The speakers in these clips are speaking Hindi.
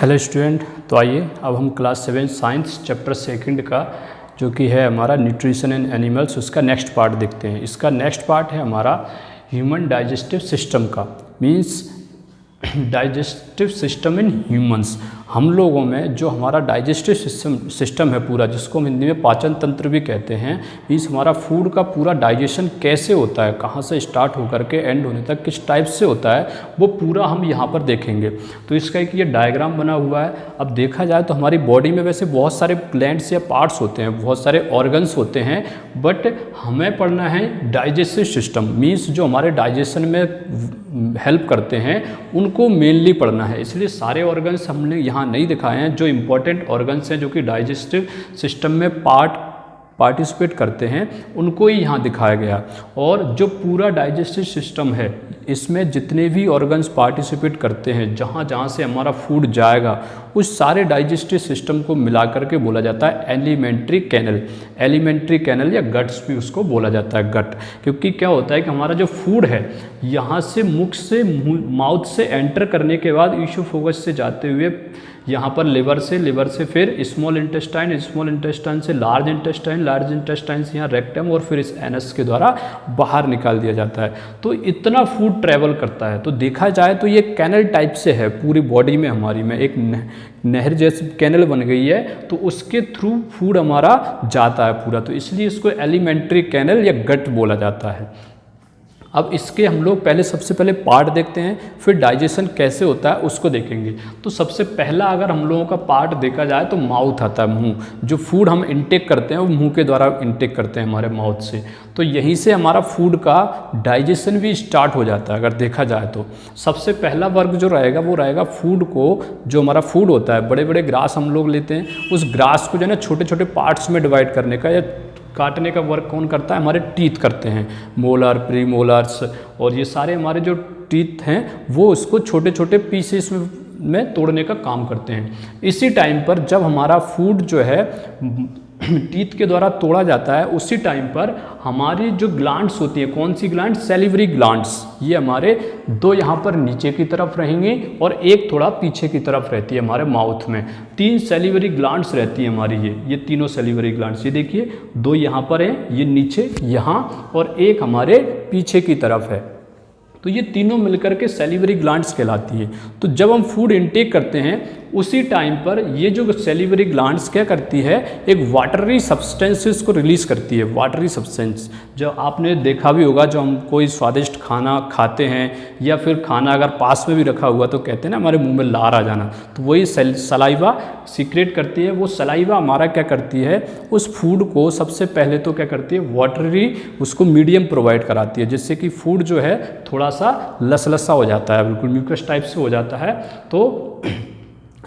हेलो स्टूडेंट, तो आइए अब हम क्लास 7 साइंस चैप्टर सेकंड का जो कि है हमारा न्यूट्रिशन इन एनिमल्स उसका नेक्स्ट पार्ट देखते हैं। इसका नेक्स्ट पार्ट है हमारा ह्यूमन डाइजेस्टिव सिस्टम का, means digestive system in humans. हम लोगों में जो हमारा डाइजेस्टिव सिस्टम है पूरा, जिसको हम हिंदी में पाचन तंत्र भी कहते हैं, मीन्स हमारा फूड का पूरा डाइजेशन कैसे होता है, कहाँ से स्टार्ट होकर के एंड होने तक किस टाइप से होता है, वो पूरा हम यहाँ पर देखेंगे। तो इसका एक ये डायग्राम बना हुआ है। अब देखा जाए तो हमारी बॉडी में वैसे बहुत सारे ग्लैंड्स या पार्ट्स होते हैं, बहुत सारे ऑर्गन्स होते हैं, बट हमें पढ़ना है डाइजेस्टिव सिस्टम, मीन्स जो हमारे डाइजेशन में हेल्प करते हैं उनको मेनली पढ़ना है। इसलिए सारे ऑर्गन्स हमने यहाँ नहीं दिखाए हैं। जो इंपॉर्टेंट ऑर्गन्स हैं जो कि डाइजेस्टिव सिस्टम में पार्टिसिपेट करते हैं उनको ही यहाँ दिखाया गया। और जो पूरा डाइजेस्टिव सिस्टम है इसमें जितने भी ऑर्गन्स पार्टिसिपेट करते हैं, जहाँ जहाँ से हमारा फूड जाएगा, उस सारे डाइजेस्टिव सिस्टम को मिला करके बोला जाता है एलिमेंट्री कैनल। एलिमेंट्री कैनल या गट्स भी उसको बोला जाता है, गट। क्योंकि क्या होता है कि हमारा जो फूड है यहाँ से मुख से माउथ से एंटर करने के बाद ईसोफेगस से जाते हुए यहाँ पर लिवर से फिर स्मॉल इंटेस्टाइन से लार्ज इंटेस्टाइन से यहाँ रेक्टम और फिर इस एनस के द्वारा बाहर निकाल दिया जाता है। तो इतना फूड ट्रेवल करता है। तो देखा जाए तो ये कैनल टाइप से है पूरी बॉडी में, हमारी में एक नहर जैसी कैनल बन गई है, तो उसके थ्रू फूड हमारा जाता है पूरा। तो इसलिए इसको एलिमेंट्री कैनल या गट बोला जाता है। अब इसके हम लोग सबसे पहले पार्ट देखते हैं, फिर डाइजेशन कैसे होता है उसको देखेंगे। तो सबसे पहला अगर हम लोगों का पार्ट देखा जाए तो माउथ आता है, मुंह। जो फूड हम इनटेक करते हैं वो मुंह के द्वारा इनटेक करते हैं हमारे माउथ से। तो यहीं से हमारा फूड का डाइजेशन भी स्टार्ट हो जाता है अगर देखा जाए तो। सबसे पहला वर्क जो रहेगा वो रहेगा फूड को, जो हमारा फूड होता है, बड़े बड़े ग्रास हम लोग लेते हैं, उस ग्रास को जो है ना छोटे छोटे पार्ट्स में डिवाइड करने का या काटने का वर्क कौन करता है? हमारे टीथ करते हैं, मोलर, प्रीमोलर्स, और ये सारे हमारे जो टीथ हैं वो उसको छोटे छोटे पीसेस में तोड़ने का काम करते हैं। इसी टाइम पर जब हमारा फूड जो है टीथ के द्वारा तोड़ा जाता है, उसी टाइम पर हमारी जो ग्लैंड्स होती हैं, कौन सी ग्लैंड? Salivary glands. ये हमारे दो यहाँ पर नीचे की तरफ रहेंगे और एक थोड़ा पीछे की तरफ रहती है हमारे माउथ में। 3 सैलिवरी ग्लैंड्स रहती है हमारी, ये तीनों सैलिवरी ग्लैंड्स। ये देखिए 2 यहाँ पर हैं, ये नीचे यहाँ, और एक हमारे पीछे की तरफ है। तो ये तीनों मिलकर के सैलिवरी ग्लैंड्स कहलाती है। तो जब हम फूड इनटेक करते हैं उसी टाइम पर ये जो सैलिवरी ग्लैंड्स क्या करती है, एक वाटरी सब्सटेंसेस को रिलीज़ करती है। वाटरी सब्सटेंस जो आपने देखा भी होगा, जो हम कोई स्वादिष्ट खाना खाते हैं या फिर खाना अगर पास में भी रखा हुआ तो कहते हैं ना हमारे मुंह में लार आ जाना, तो वही सलाइवा सीक्रेट करती है। वो सलाइवा हमारा क्या करती है, उस फूड को सबसे पहले तो क्या करती है, वाटरी उसको मीडियम प्रोवाइड कराती है, जिससे कि फूड जो है थोड़ा सा लसलसा हो जाता है, बिल्कुल म्यूकस टाइप से हो जाता है। तो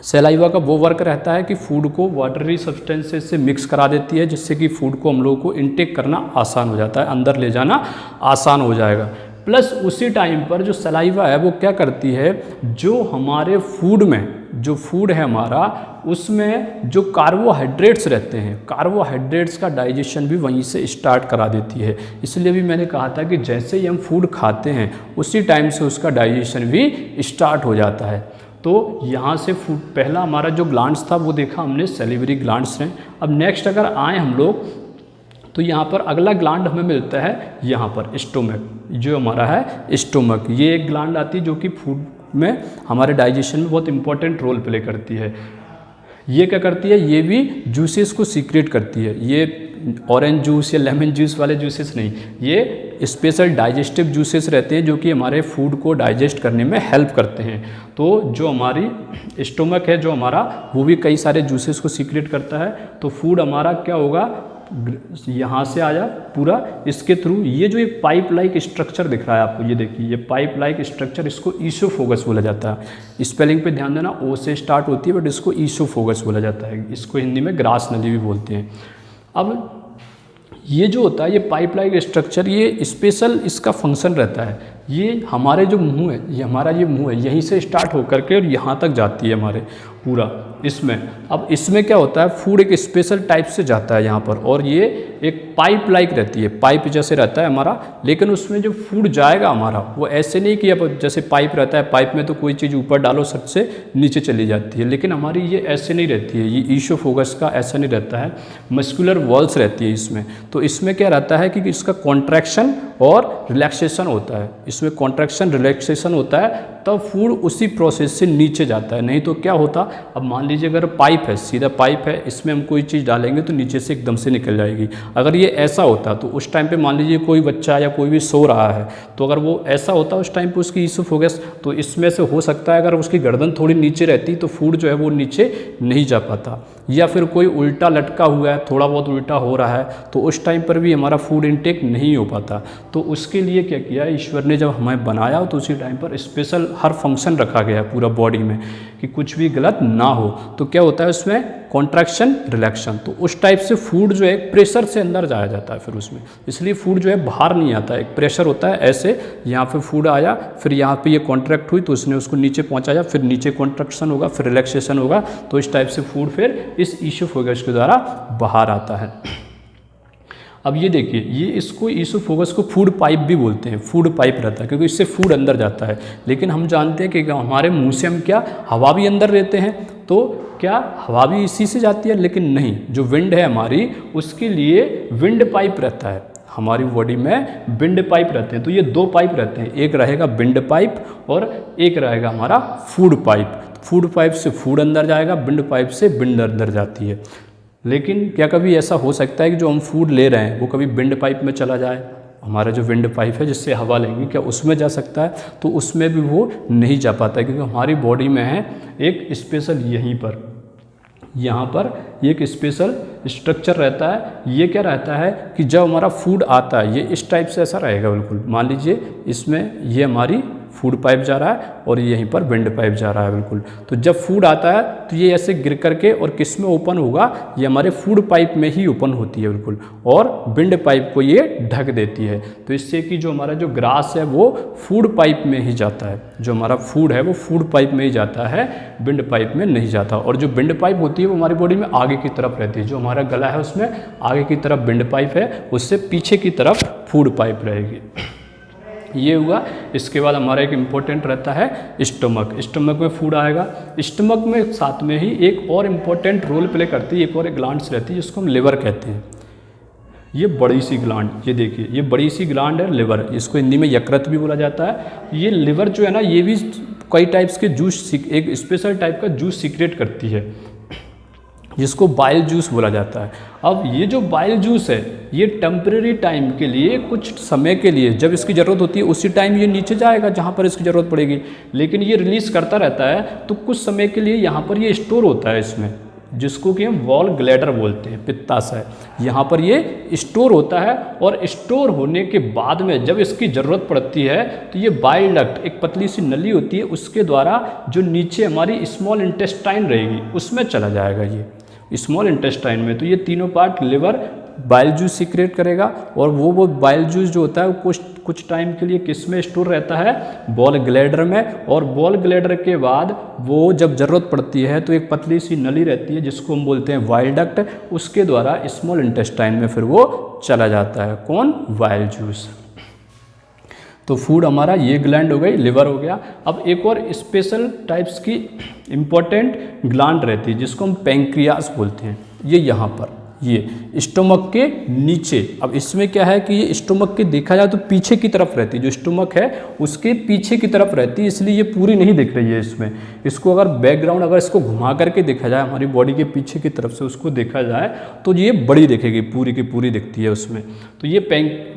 सलाइवा का वो वर्क रहता है कि फूड को वाटरी सब्सटेंसेस से मिक्स करा देती है, जिससे कि फूड को हम लोगों को इनटेक करना आसान हो जाता है, अंदर ले जाना आसान हो जाएगा। प्लस उसी टाइम पर जो सलाइवा है वो क्या करती है, जो हमारे फूड में जो फूड है हमारा, उसमें जो कार्बोहाइड्रेट्स रहते हैं, कार्बोहाइड्रेट्स का डाइजेशन भी वहीं से स्टार्ट करा देती है। इसलिए भी मैंने कहा था कि जैसे ही हम फूड खाते हैं उसी टाइम से उसका डाइजेशन भी स्टार्ट हो जाता है। तो यहाँ से फूड पहला हमारा जो ग्लैंड्स था वो देखा हमने, सैलिवरी ग्लैंड्स हैं। अब नेक्स्ट अगर आए हम लोग तो यहाँ पर अगला ग्लैंड हमें मिलता है यहाँ पर स्टोमक, जो हमारा है स्टोमक। ये एक ग्लैंड आती है जो कि फूड में हमारे डाइजेशन में बहुत इंपॉर्टेंट रोल प्ले करती है। ये क्या करती है, ये भी जूसेस को सीक्रेट करती है। ये ऑरेंज जूस या लेमन जूस वाले जूसेस नहीं, ये स्पेशल डाइजेस्टिव जूसेस रहते हैं जो कि हमारे फूड को डाइजेस्ट करने में हेल्प करते हैं। तो जो हमारी स्टोमक है जो हमारा, वो भी कई सारे जूसेस को सीक्रेट करता है। तो फूड हमारा क्या होगा, यहाँ से आया पूरा, इसके थ्रू ये जो एक पाइप लाइक स्ट्रक्चर दिख रहा है आपको, ये देखिए ये पाइप लाइक स्ट्रक्चर, इसको ईसोफेगस बोला जाता है। स्पेलिंग पे ध्यान देना, ओ से स्टार्ट होती है बट इसको ईसोफेगस बोला जाता है। इसको हिंदी में ग्रास नली भी बोलते हैं। अब ये जो होता है ये पाइप लाइक स्ट्रक्चर, ये स्पेशल इसका फंक्शन रहता है ये हमारे जो मुंह है, ये हमारा ये मुंह है, यहीं से स्टार्ट होकर के और यहाँ तक जाती है हमारे पूरा इसमें। अब इसमें क्या होता है, फूड एक स्पेशल टाइप से जाता है यहाँ पर, और ये एक पाइप लाइक रहती है, पाइप जैसे रहता है हमारा, लेकिन उसमें जो फूड जाएगा हमारा वो ऐसे नहीं कि अब जैसे पाइप रहता है, पाइप में तो कोई चीज़ ऊपर डालो सट से नीचे चली जाती है, लेकिन हमारी ये ऐसे नहीं रहती है, ये ईसोफेगस का ऐसा नहीं रहता है, मस्कुलर वॉल्स रहती है इसमें। तो इसमें क्या रहता है कि इसका कॉन्ट्रैक्शन और रिलैक्सेशन होता है, इसमें कॉन्ट्रैक्शन रिलैक्सेशन होता है, तब फूड उसी प्रोसेस से नीचे जाता है। नहीं तो क्या होता, अब मान लीजिए अगर पाइप है, सीधा पाइप है, इसमें हम कोई चीज़ डालेंगे तो नीचे से एकदम से निकल जाएगी। अगर ये ऐसा होता तो उस टाइम पे मान लीजिए कोई बच्चा या कोई भी सो रहा है, तो अगर वो ऐसा होता उस टाइम पे उसकी ईसोफेगस, तो इसमें से हो सकता है अगर उसकी गर्दन थोड़ी नीचे रहती तो फूड जो है वो नीचे नहीं जा पाता। या फिर कोई उल्टा लटका हुआ है, थोड़ा बहुत उल्टा हो रहा है, तो उस टाइम पर भी हमारा फूड इनटेक नहीं हो पाता। तो उसके लिए क्या किया ईश्वर ने, जब हमें बनाया तो उसी टाइम पर स्पेशल हर फंक्शन रखा गया है पूरा बॉडी में कि कुछ भी गलत ना हो। तो क्या होता है उसमें कॉन्ट्रैक्शन रिलैक्शन, तो उस टाइप से फूड जो है प्रेशर से अंदर जाया जाता है फिर उसमें, इसलिए फूड जो है बाहर नहीं आता है, एक प्रेशर होता है ऐसे, यहाँ पे फूड आया, फिर यहाँ पे ये कॉन्ट्रैक्ट हुई तो उसने उसको नीचे पहुँचाया, फिर नीचे कॉन्ट्रैक्शन होगा, फिर रिलैक्सेशन होगा, तो इस टाइप से फूड फिर इस ईसोफेगस के द्वारा बाहर आता है। अब ये देखिए, ये इसको ईसोफेगस को फूड पाइप भी बोलते हैं, फूड पाइप रहता है क्योंकि इससे फूड अंदर जाता है। लेकिन हम जानते हैं कि हमारे मुंह से हम क्या हवा भी अंदर लेते हैं, तो क्या हवा भी इसी से जाती है, लेकिन नहीं, जो विंड है हमारी उसके लिए विंड पाइप रहता है, हमारी बॉडी में विंड पाइप रहते हैं। तो ये दो पाइप रहते हैं, एक रहेगा विंड पाइप और एक रहेगा हमारा फूड पाइप। फूड पाइप से फूड अंदर जाएगा, विंड पाइप से विंड अंदर जाती है। लेकिन क्या कभी ऐसा हो सकता है कि जो हम फूड ले रहे हैं वो कभी विंड पाइप में चला जाए, हमारा जो विंड पाइप है जिससे हवा लेंगे, क्या उसमें जा सकता है? तो उसमें भी वो नहीं जा पाता है, क्योंकि हमारी बॉडी में है एक स्पेशल, यहीं पर यहाँ पर एक स्पेशल स्ट्रक्चर रहता है। ये क्या रहता है कि जब हमारा फूड आता है, ये इस टाइप से ऐसा रहेगा बिल्कुल, मान लीजिए इसमें ये हमारी फूड पाइप जा रहा है और यहीं पर विंड पाइप जा रहा है बिल्कुल। तो जब फूड आता है तो ये ऐसे गिर करके और किस में ओपन होगा, ये हमारे फूड पाइप में ही ओपन होती है बिल्कुल, और विंड पाइप को ये ढक देती है। तो इससे कि जो हमारा जो ग्रास है वो फूड पाइप में ही जाता है, जो हमारा फूड है वो फूड पाइप में ही जाता है, विंड पाइप में नहीं जाता। और जो विंड पाइप होती है वो हमारी बॉडी में आगे की तरफ रहती है, जो हमारा गला है उसमें आगे की तरफ विंड पाइप है, उससे पीछे की तरफ फूड पाइप रहेगी। ये हुआ। इसके बाद हमारा एक इम्पोर्टेंट रहता है स्टमक। स्टमक में फूड आएगा। स्टमक में साथ में ही एक और इम्पोर्टेंट रोल प्ले करती है, एक और एक ग्लैंड्स रहती है जिसको हम लिवर कहते हैं। ये बड़ी सी ग्लैंड, ये देखिए ये बड़ी सी ग्लैंड है लिवर, इसको हिंदी में यकृत भी बोला जाता है। ये लिवर जो है ना, ये भी कई टाइप्स के जूस, एक स्पेशल टाइप का जूस सीक्रेट करती है जिसको बाइल जूस बोला जाता है। अब ये जो बाइल जूस है ये टेम्परेरी टाइम के लिए, कुछ समय के लिए, जब इसकी ज़रूरत होती है उसी टाइम ये नीचे जाएगा जहाँ पर इसकी ज़रूरत पड़ेगी, लेकिन ये रिलीज़ करता रहता है। तो कुछ समय के लिए यहाँ पर ये स्टोर होता है इसमें, जिसको कि हम वॉल ग्लैडर बोलते हैं, पित्ताशय, यहाँ पर ये स्टोर होता है। और स्टोर होने के बाद में जब इसकी ज़रूरत पड़ती है तो ये बाइल डक्ट, एक पतली सी नली होती है, उसके द्वारा जो नीचे हमारी स्मॉल इंटेस्टाइन रहेगी उसमें चला जाएगा ये स्मॉल इंटेस्टाइन में। तो ये तीनों part liver bile juice secrete करेगा, और वो बाइल जूस जो होता है वो कुछ टाइम के लिए किस में स्टोर रहता है, बॉल ग्लैडर में। और बॉल ग्लैडर के बाद वो जब ज़रूरत पड़ती है तो एक पतली सी नली रहती है जिसको हम बोलते हैं बाइल डक्ट, उसके द्वारा स्मॉल इंटेस्टाइन में फिर वो चला जाता है। कौन? Bile juice. तो फूड हमारा ये ग्लैंड हो गई, लिवर हो गया। अब एक और स्पेशल टाइप्स की इम्पोर्टेंट ग्लैंड रहती है जिसको हम पैंक्रियास बोलते हैं। ये यहाँ पर, ये स्टोमक के नीचे। अब इसमें क्या है कि ये स्टोमक के देखा जाए तो पीछे की तरफ रहती है, जो स्टोमक है उसके पीछे की तरफ रहती है, इसलिए ये पूरी नहीं दिख रही है इसमें। इसको अगर बैकग्राउंड, अगर इसको घुमा करके देखा जाए हमारी बॉडी के पीछे की तरफ से उसको देखा जाए तो ये बड़ी दिखेगी, पूरी की पूरी दिखती है उसमें। तो ये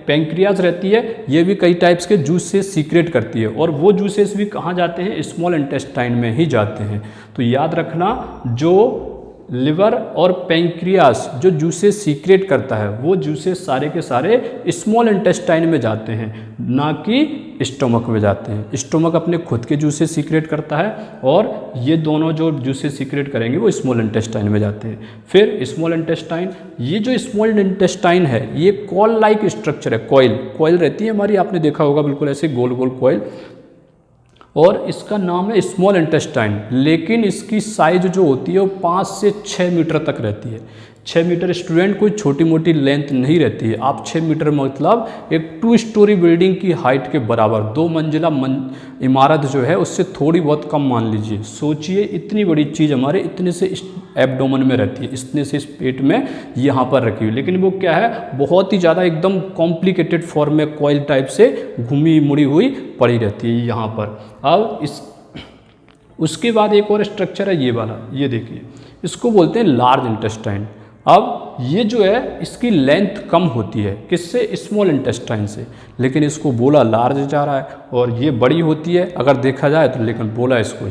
पैंक्रियाज रहती है, ये भी कई टाइप्स के जूस से सीक्रेट करती है, और वो जूसेस भी कहाँ जाते हैं? स्मॉल इंटेस्टाइन में ही जाते हैं। तो याद रखना, जो लिवर और पैंक्रियास जो जूसेस सीक्रेट करता है, वो जूसेस सारे के सारे स्मॉल इंटेस्टाइन में जाते हैं, ना कि स्टोमक में जाते हैं। स्टोमक अपने खुद के जूसेस सीक्रेट करता है और ये दोनों जो जूसेस सीक्रेट करेंगे वो स्मॉल इंटेस्टाइन में जाते हैं। फिर स्मॉल इंटेस्टाइन, ये जो स्मॉल इंटेस्टाइन है ये कॉल लाइक स्ट्रक्चर है, कॉइल रहती है हमारी, आपने देखा होगा बिल्कुल ऐसे गोल गोल कॉइल, और इसका नाम है स्मॉल इंटेस्टाइन। लेकिन इसकी साइज जो होती है वो 5 से 6 मीटर तक रहती है। 6 मीटर स्टूडेंट कोई छोटी मोटी लेंथ नहीं रहती है। आप 6 मीटर मतलब एक 2 स्टोरी बिल्डिंग की हाइट के बराबर, 2 मंजिला इमारत जो है उससे थोड़ी बहुत कम मान लीजिए। सोचिए इतनी बड़ी चीज़ हमारे इतने से एब्डोमेन में रहती है, इतने से इस पेट में यहाँ पर रखी हुई, लेकिन वो क्या है बहुत ही ज़्यादा एकदम कॉम्प्लिकेटेड फॉर्म में कॉइल टाइप से घूमी मुड़ी हुई पड़ी रहती है यहाँ पर। अब उसके बाद एक और स्ट्रक्चर है ये वाला, ये देखिए, इसको बोलते हैं लार्ज इंटेस्टाइन। अब ये जो है इसकी लेंथ कम होती है, किससे? स्मॉल इंटेस्टाइन से, लेकिन इसको बोला लार्ज जा रहा है, और ये बड़ी होती है अगर देखा जाए तो, लेकिन बोला इसको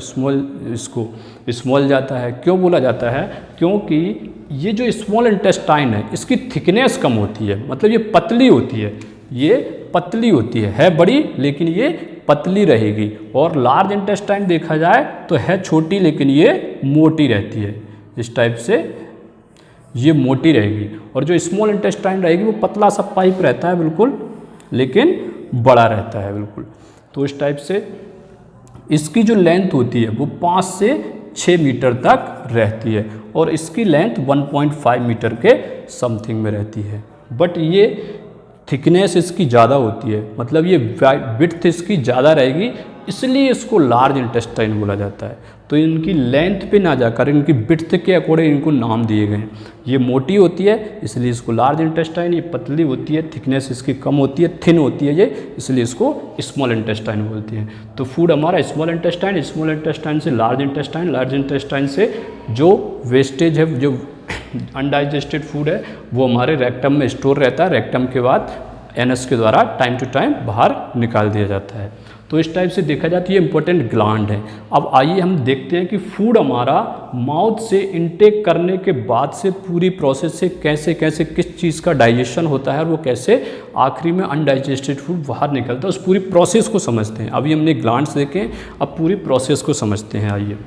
स्मॉल जाता है। क्यों बोला जाता है? क्योंकि ये जो स्मॉल इंटेस्टाइन है इसकी थिकनेस कम होती है, मतलब ये पतली होती है, ये पतली होती है बड़ी लेकिन ये पतली रहेगी। और लार्ज इंटेस्टाइन देखा जाए तो है छोटी लेकिन ये मोटी रहती है, इस टाइप से ये मोटी रहेगी। और जो स्मॉल इंटेस्टाइन रहेगी वो पतला सा पाइप रहता है बिल्कुल, लेकिन बड़ा रहता है बिल्कुल। तो इस टाइप से इसकी जो लेंथ होती है वो 5 से 6 मीटर तक रहती है, और इसकी लेंथ 1.5 मीटर के समथिंग में रहती है। बट ये थिकनेस इसकी ज़्यादा होती है, मतलब ये विड्थ इसकी ज़्यादा रहेगी, इसलिए इसको लार्ज इंटेस्टाइन बोला जाता है। तो इनकी लेंथ पे ना जाकर इनकी विड्थ के अकॉर्डिंग इनको नाम दिए गए हैं। ये मोटी होती है इसलिए इसको लार्ज इंटेस्टाइन, ये पतली होती है, थिकनेस इसकी कम होती है, थिन होती है ये, इसलिए इसको स्मॉल इंटेस्टाइन बोलते हैं। तो फूड हमारा स्मॉल इंटेस्टाइन, स्मॉल इंटेस्टाइन से लार्ज इंटेस्टाइन, लार्ज इंटेस्टाइन से जो वेस्टेज है, जो अनडाइजेस्टेड फूड है वो हमारे रेक्टम में स्टोर रहता है। रेक्टम के बाद एनस के द्वारा टाइम टू टाइम बाहर निकाल दिया जाता है। तो इस टाइप से देखा जाए तो ये इंपॉर्टेंट ग्लैंड है। अब आइए हम देखते हैं कि फूड हमारा माउथ से इनटेक करने के बाद से पूरी प्रोसेस से कैसे कैसे किस चीज़ का डाइजेशन होता है और वो कैसे आखिरी में अनडाइजेस्टेड फूड बाहर निकलता है, उस पूरी प्रोसेस को समझते हैं। अभी हमने ग्लैंड्स देखे, अब पूरी प्रोसेस को समझते हैं। आइए,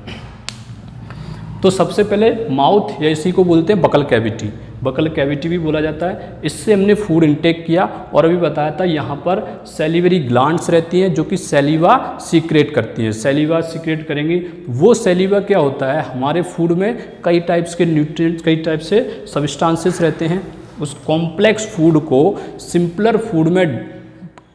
तो सबसे पहले माउथ या इसी को बोलते हैं बकल कैविटी, बकल कैविटी भी बोला जाता है। इससे हमने फूड इनटेक किया और अभी बताया था यहाँ पर सैलिवरी ग्लैंड्स रहती हैं जो कि सैलिवा सीक्रेट करती हैं। सैलिवा सीक्रेट करेंगी, वो सैलिवा क्या होता है, हमारे फूड में कई टाइप्स के न्यूट्रिएंट्स, कई टाइप से सब्सटेंसेस रहते हैं। उस कॉम्प्लेक्स फूड को सिंपलर फूड में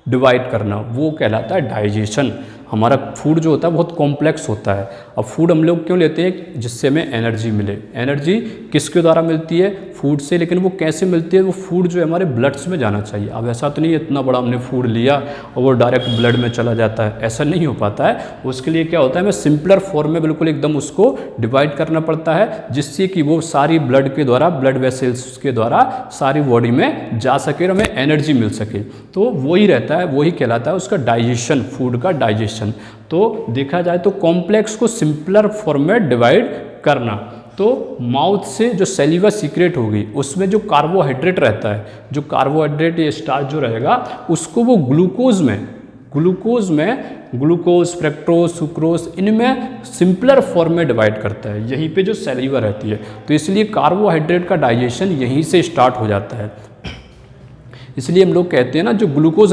डिवाइड करना वो कहलाता है डाइजेशन। हमारा फूड जो होता है बहुत कॉम्प्लेक्स होता है। अब फूड हम लोग क्यों लेते हैं? जिससे हमें एनर्जी मिले। एनर्जी किसके द्वारा मिलती है? फूड से। लेकिन वो कैसे मिलती है? वो फूड जो है हमारे ब्लड्स में जाना चाहिए। अब ऐसा तो नहीं है इतना बड़ा हमने फूड लिया और वो डायरेक्ट ब्लड में चला जाता है, ऐसा नहीं हो पाता है। उसके लिए क्या होता है, हमें सिंपलर फॉर्म में बिल्कुल एकदम उसको डिवाइड करना पड़ता है, जिससे कि वो सारी ब्लड के द्वारा, ब्लड वेसल्स के द्वारा सारी बॉडी में जा सके और हमें एनर्जी मिल सके। तो वही रहता है, वही कहलाता है उसका डाइजेशन, फूड का डाइजेशन। तो देखा जाए तो कॉम्प्लेक्स को सिंपलर फॉर्म में डिवाइड करना। तो माउथ से जो सैलिवा सीक्रेट होगी उसमें जो कार्बोहाइड्रेट रहता है, जो कार्बोहाइड्रेट या स्टार्च जो रहेगा उसको वो ग्लूकोज में ग्लूकोज, फ्रक्टोज, सुक्रोज, इनमें सिंपलर फॉर्म में डिवाइड करता है। यहीं पे जो सैलिवा रहती है, तो इसलिए कार्बोहाइड्रेट का डाइजेशन यहीं से स्टार्ट हो जाता है। इसलिए हम लोग कहते हैं ना, जो ग्लूकोज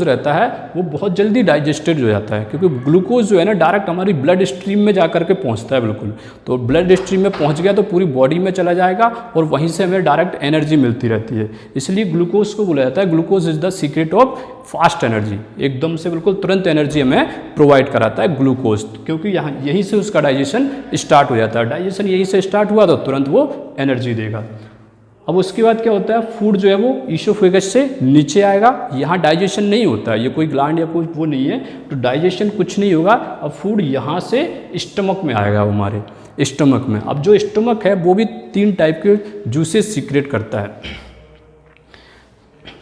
रहता है वो बहुत जल्दी डाइजेस्टेड हो जाता है, क्योंकि ग्लूकोज जो है ना डायरेक्ट हमारी ब्लड स्ट्रीम में जा करके पहुंचता है बिल्कुल। तो ब्लड स्ट्रीम में पहुंच गया तो पूरी बॉडी में चला जाएगा और वहीं से हमें डायरेक्ट एनर्जी मिलती रहती है। इसलिए ग्लूकोज को बोला जाता है glucose is the secret of fast energy. एकदम से बिल्कुल तुरंत एनर्जी हमें प्रोवाइड कराता है ग्लूकोज, क्योंकि यहाँ यहीं से उसका डाइजेशन स्टार्ट हो जाता है। डाइजेशन यहीं से स्टार्ट हुआ तो तुरंत वो एनर्जी देगा। अब उसके बाद क्या होता है, फूड जो है वो ईसोफेगस से नीचे आएगा। यहाँ डाइजेशन नहीं होता है, ये कोई ग्लैंड या कोई वो नहीं है, तो डाइजेशन कुछ नहीं होगा। अब फूड यहाँ से स्टमक में आएगा, हमारे स्टमक में। अब जो स्टमक है वो भी 3 टाइप के जूसेस सीक्रेट करता है।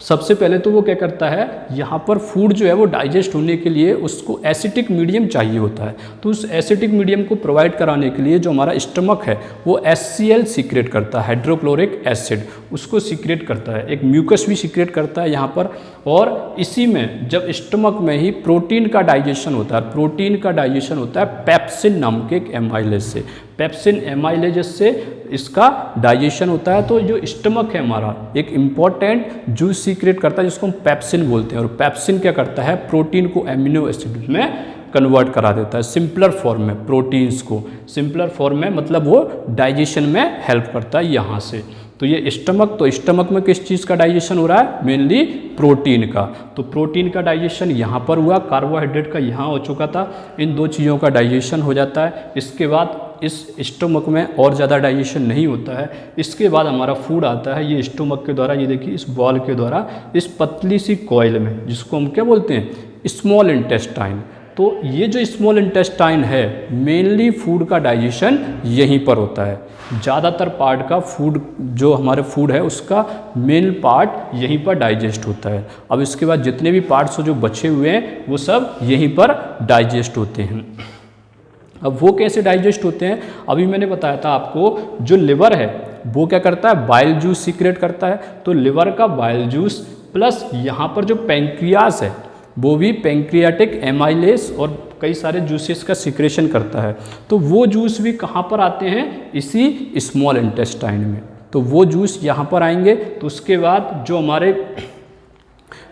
सबसे पहले तो वो क्या करता है, यहाँ पर फूड जो है वो डाइजेस्ट होने के लिए उसको एसिटिक मीडियम चाहिए होता है। तो उस एसिटिक मीडियम को प्रोवाइड कराने के लिए जो हमारा स्टमक है वो HCl सीक्रेट करता है, हाइड्रोक्लोरिक एसिड, उसको सीक्रेट करता है। एक म्यूकस भी सीक्रेट करता है यहाँ पर। और इसी में जब स्टमक में ही प्रोटीन का डाइजेशन होता है, प्रोटीन का डाइजेशन होता है पेप्सिन नाम के एक एमाइलेज से, पेप्सिन एमाइलेज से इसका डाइजेशन होता है। तो जो स्टमक है हमारा एक इम्पॉर्टेंट जूस सीक्रेट करता है जिसको हम पेप्सिन बोलते हैं। और पेप्सिन क्या करता है, प्रोटीन को एमिनो एसिड में कन्वर्ट करा देता है, सिंपलर फॉर्म में, प्रोटीन्स को सिंपलर फॉर्म में, मतलब वो डाइजेशन में हेल्प करता है यहाँ से। तो ये स्टमक, तो स्टमक में किस चीज़ का डाइजेशन हो रहा है, मेनली प्रोटीन का। तो प्रोटीन का डाइजेशन यहाँ पर हुआ, कार्बोहाइड्रेट का यहाँ हो चुका था, इन दो चीज़ों का डाइजेशन हो जाता है। इसके बाद इस स्टमक में और ज़्यादा डाइजेशन नहीं होता है। इसके बाद हमारा फूड आता है ये स्टमक के द्वारा, ये देखिए इस बॉल के द्वारा, इस पतली सी कॉइल में, जिसको हम क्या बोलते हैं, स्मॉल इंटेस्टाइन। तो ये जो स्मॉल इंटेस्टाइन है, मेनली फूड का डाइजेशन यहीं पर होता है। ज़्यादातर पार्ट का फूड, जो हमारे फूड है उसका मेन पार्ट यहीं पर डाइजेस्ट होता है। अब इसके बाद जितने भी पार्ट्स जो बचे हुए हैं वो सब यहीं पर डाइजेस्ट होते हैं। अब वो कैसे डाइजेस्ट होते हैं, अभी मैंने बताया था आपको, जो लिवर है वो क्या करता है, बाइल जूस सीक्रेट करता है। तो लिवर का बाइल जूस प्लस यहाँ पर जो पैंक्रियास है वो भी पैंक्रियाटिक एमाइलेज और कई सारे जूसेस का सिक्रेशन करता है। तो वो जूस भी कहाँ पर आते हैं, इसी स्मॉल इंटेस्टाइन में। तो वो जूस यहाँ पर आएंगे। तो उसके बाद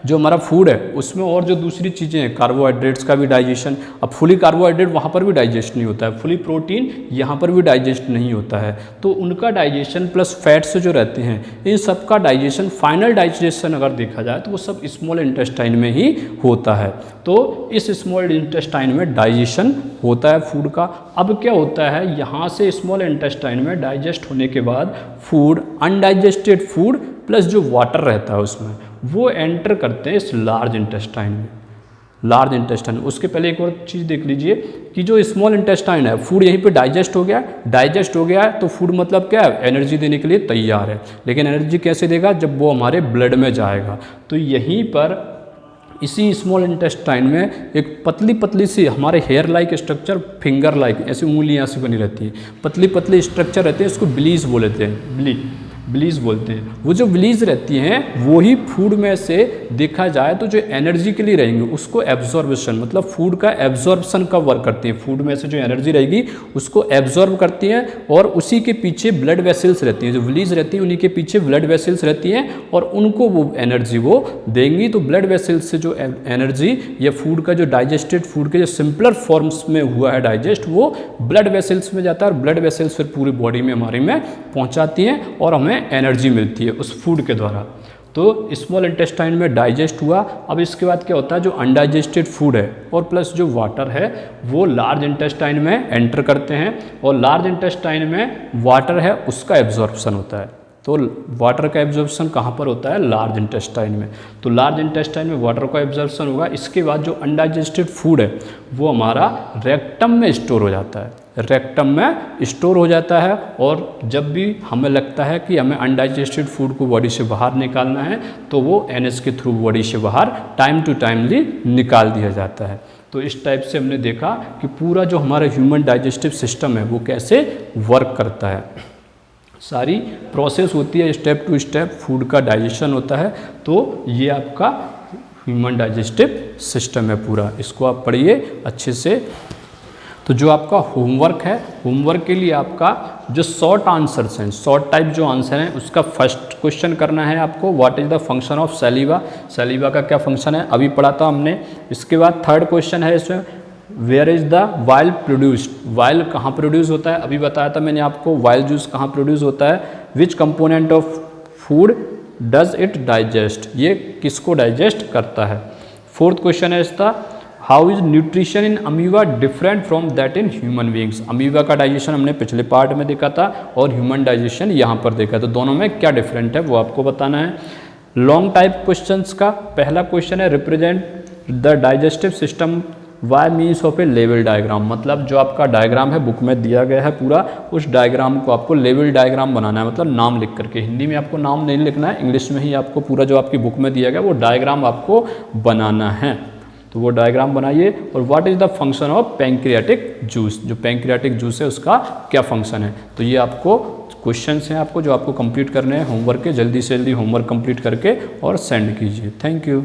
जो हमारा फूड है उसमें और जो दूसरी चीज़ें हैं, कार्बोहाइड्रेट्स का भी डाइजेशन। अब फुली कार्बोहाइड्रेट वहाँ पर भी डाइजेस्ट नहीं होता है, फुली प्रोटीन यहाँ पर भी डाइजेस्ट नहीं होता है। तो उनका डाइजेशन प्लस फैट्स जो रहते हैं, इन सब का डाइजेशन, फाइनल डाइजेशन अगर देखा जाए तो वो सब स्मॉल इंटेस्टाइन में ही होता है। तो इस स्मॉल इंटेस्टाइन में डाइजेशन होता है फूड का। अब क्या होता है, यहाँ से स्मॉल इंटेस्टाइन में डाइजेस्ट होने के बाद फूड, अनडाइजेस्टेड फूड प्लस जो वाटर रहता है उसमें, वो एंटर करते हैं इस लार्ज इंटेस्टाइन में, लार्ज इंटेस्टाइन। उसके पहले एक और चीज़ देख लीजिए कि जो स्मॉल इंटेस्टाइन है, फूड यहीं पे डाइजेस्ट हो गया, डाइजेस्ट हो गया है। तो फूड मतलब क्या है, एनर्जी देने के लिए तैयार है। लेकिन एनर्जी कैसे देगा, जब वो हमारे ब्लड में जाएगा। तो यहीं पर इसी स्मॉल इंटेस्टाइन में एक पतली पतली सी, हमारे hair like structure, finger like, ऐसी उंगलियाँ सी बनी रहती है, पतली पतली स्ट्रक्चर रहते हैं, इसको बिलीज बोलते हैं, बिलीज बोलते हैं। वो जो बिलीज रहती हैं वो ही फूड में से देखा जाए तो जो एनर्जी के लिए रहेंगे उसको एब्जॉर्बेशन, मतलब फूड का एब्जॉर्बशन का वर्क करती हैं। फूड में से जो एनर्जी रहेगी उसको एब्जॉर्ब करती हैं। और उसी के पीछे ब्लड वेसल्स रहती हैं, जो बिलीज रहती हैं उन्हीं के पीछे ब्लड वेसल्स रहती हैं और उनको वो एनर्जी वो देंगी। तो ब्लड वेसल्स से जो एनर्जी या फूड का जो डाइजेस्टेड फूड के जो सिंपलर फॉर्म्स में हुआ है डाइजेस्ट, वो ब्लड वेसल्स में जाता है और ब्लड वेसल्स फिर पूरी बॉडी में हमारी में पहुँचाती हैं और हमें एनर्जी मिलती है उस फूड के द्वारा। तो स्मॉल इंटेस्टाइन में डाइजेस्ट हुआ। अब इसके बाद क्या होता है, जो अनडाइजेस्टेड फूड है और प्लस जो वाटर है वो लार्ज इंटेस्टाइन में एंटर करते हैं और लार्ज इंटेस्टाइन में वाटर है उसका एब्जॉर्प्शन होता है। तो वाटर का एब्जॉर्प्शन कहाँ पर होता है, लार्ज इंटेस्टाइन में। तो लार्ज इंटेस्टाइन में वाटर का एब्जॉर्प्शन होगा। इसके बाद जो अनडाइजेस्टेड फूड है वो हमारा रेक्टम में स्टोर हो जाता है, रेक्टम में स्टोर हो जाता है। और जब भी हमें लगता है कि हमें अनडाइजेस्टेड फूड को बॉडी से बाहर निकालना है तो वो एनएस के थ्रू बॉडी से बाहर टाइम टू टाइमली निकाल दिया जाता है। तो इस टाइप से हमने देखा कि पूरा जो हमारा ह्यूमन डाइजेस्टिव सिस्टम है वो कैसे वर्क करता है। सारी प्रोसेस होती है, स्टेप टू स्टेप फूड का डाइजेशन होता है। तो ये आपका ह्यूमन डाइजेस्टिव सिस्टम है पूरा, इसको आप पढ़िए अच्छे से। तो जो आपका होमवर्क है, होमवर्क के लिए आपका जो शॉर्ट आंसर्स हैं, शॉर्ट टाइप जो आंसर हैं, उसका फर्स्ट क्वेश्चन करना है आपको, what is the function of saliva, saliva का क्या फंक्शन है, अभी पढ़ा था हमने। इसके बाद थर्ड क्वेश्चन है इसमें, where is the bile produced, bile कहाँ प्रोड्यूस होता है, अभी बताया था मैंने आपको वाइल जूस कहाँ प्रोड्यूस होता है। विच component of food does it digest, ये किसको डाइजेस्ट करता है। फोर्थ क्वेश्चन है इसका, how is nutrition in amoeba different from that in human beings. Amoeba का डाइजेशन हमने पिछले पार्ट में देखा था और ह्यूमन डाइजेशन यहाँ पर देखा, तो दोनों में क्या डिफरेंट है वो आपको बताना है। लॉन्ग टाइप क्वेश्चंस का पहला क्वेश्चन है, represent the digestive system by means of a level diagram, मतलब जो आपका डायग्राम है बुक में दिया गया है पूरा, उस डायग्राम को आपको लेवल डायग्राम बनाना है, मतलब नाम लिख करके। हिंदी में आपको नाम नहीं लिखना है, इंग्लिश में ही आपको पूरा जो आपकी बुक में दिया गया वो डायग्राम आपको बनाना है। तो वो डायग्राम बनाइए। और what is the function of pancreatic juice, जो पैंक्रियाटिक जूस है उसका क्या फंक्शन है। तो ये आपको क्वेश्चंस हैं आपको जो आपको कंप्लीट करने हैं होमवर्क के। जल्दी से जल्दी होमवर्क कंप्लीट करके और सेंड कीजिए। Thank you.